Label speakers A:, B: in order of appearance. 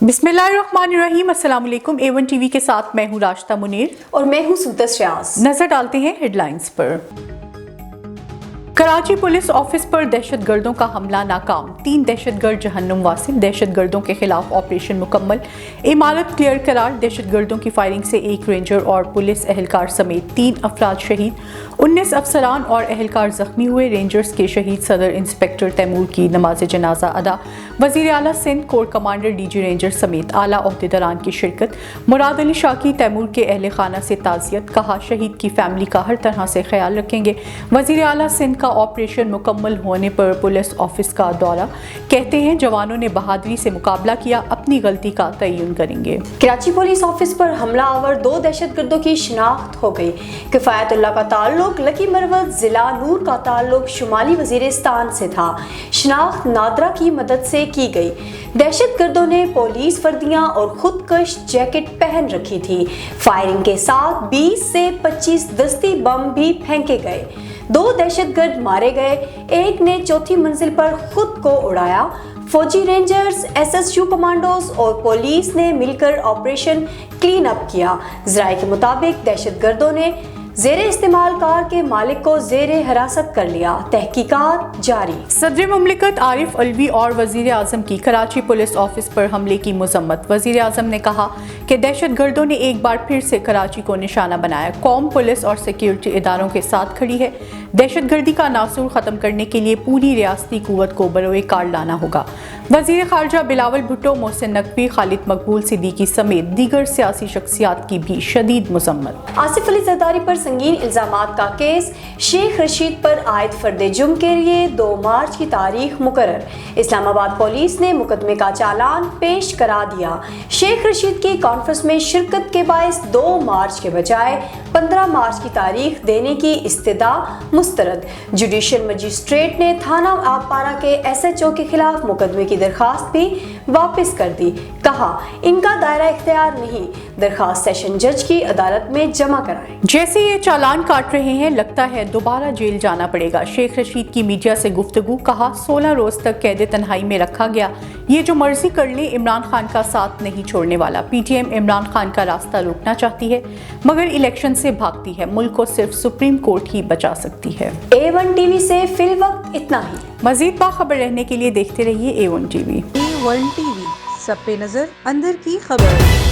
A: बिस्मिल्लाहिर्रहमानिर्रहीम। अस्सलाम वालेकुम। A1 टीवी के साथ मैं हूँ राशिदा मुनीर
B: और मैं हूँ सुदस रियाज।
A: नजर डालते हैं हेडलाइंस पर। कराची पुलिस ऑफिस पर दहशतगर्दों का हमला नाकाम, 3 दहशतगर्द जहन्नुम वासिल, दहशतगर्दों के खिलाफ ऑपरेशन मुकम्मल, इमारत क्लियर करार, दहशतगर्दों की फायरिंग से 1 रेंजर और पुलिस एहलकार समेत 3 अफराद शहीद, 19 अफसरान और एहलकार जख्मी हुए, रेंजर्स के शहीद सदर इंस्पेक्टर तैमूर की नमाज जनाजा अदा, वजीर आला Sindh corps commander DG ranger समेत आला ओहदेदारान की शिरकत, मुराद अली शाह की तैमूर के अहल खाना से ताज़ियत, कहा शहीद की फैमिली का हर तरह से ख्याल रखेंगे, वजीर आला सिंध का ऑपरेशन मुकम्मल होने पर पुलिस ऑफिस का दौरा, कहते हैं जवानों ने बहादुरी से मुकाबला किया, अपनी गलती का तय्युन करेंगे।
B: कराची पुलिस ऑफिस पर हमला आवर 2 दहशतगर्दों की शिनाख्त हो गई। किफायतुल्लाह का ताल्लुक लकी मरवत जिला, नूर का ताल्लुक शुमाली वजीरिस्तान से था। शिनाख्त नादरा की मदद से की गई। दहशतगर्दों ने पुलिस वर्दियां और खुदकश जैकेट पहन रखी थी। फायरिंग के साथ 20 से 25 दस्ती बम भी फेंके गए। 2 दहशतगर्द मारे गए, एक ने चौथी मंजिल पर खुद को उड़ाया। फौजी रेंजर्स, SSU कमांडोज और पुलिस ने मिलकर ऑपरेशन क्लीन अप किया। ज़राए के मुताबिक दहशतगर्दों ने ज़ेरे इस्तेमाल कार के मालिक को ज़ेरे हिरासत कर लिया। तहकीकात जारी।
A: सदर मुमलिकत आरिफ अलवी और वजीर आज़म की कराची पुलिस ऑफिस पर हमले की मजम्मत। वजीर आज़म ने कहा कि दहशतगर्दों ने एक बार फिर से कराची को निशाना बनाया। कौम पुलिस और सिक्योरिटी इदारों के साथ खड़ी है। दहशतगर्दी का नासूर ख़त्म करने के लिए पूरी रियासती कुव्वत को बरोए कार लाना होगा। वजीर खारजा बिलावल भुट्टो, मोहसिन नकवी, खालिद मकबूल सिद्दीकी समेत दीगर सियासी शख्सियात की भी शदीद मजम्मत।
B: आसिफ अली जरदारी पर संगीन इल्जामात का केस, शेख रशीद पर आयद फर्द जुर्म के लिए 2 मार्च की तारीख मुकर्रर। इस्लामाबाद पुलिस ने मुकदमे का चालान पेश करा दिया। शेख रशीद की कॉन्फ्रेंस में शिरकत के बायस 2 मार्च के बजाय 15 मार्च की तारीख देने की इस्तदा मुस्तरद। जुडिशल मजिस्ट्रेट ने थाना आबपारा के SHO के खिलाफ मुकदमे की दरखास्त भी वापस कर दी। कहा इनका दायरा इख्तियार नहीं, दरखास्त सेशन जज की अदालत में जमा कराएं।
A: जैसे ये चालान काट रहे हैं लगता है दोबारा जेल जाना पड़ेगा। शेख रशीद की मीडिया से गुफ्तगू, कहा 16 रोज तक कैद तन्हाई में रखा गया। ये जो मर्जी कर ले, इमरान खान का साथ नहीं छोड़ने वाला। PTM इमरान खान का रास्ता रोकना चाहती है मगर इलेक्शन से भागती है। मुल्क को सिर्फ सुप्रीम कोर्ट ही बचा सकती है।
B: A1 टीवी से फिल वक्त इतना ही।
A: मजीद बाखबर रहने के लिए देखते रहिए A1 टीवी।
C: A1 टीवी, सब पे नजर, अंदर की खबर।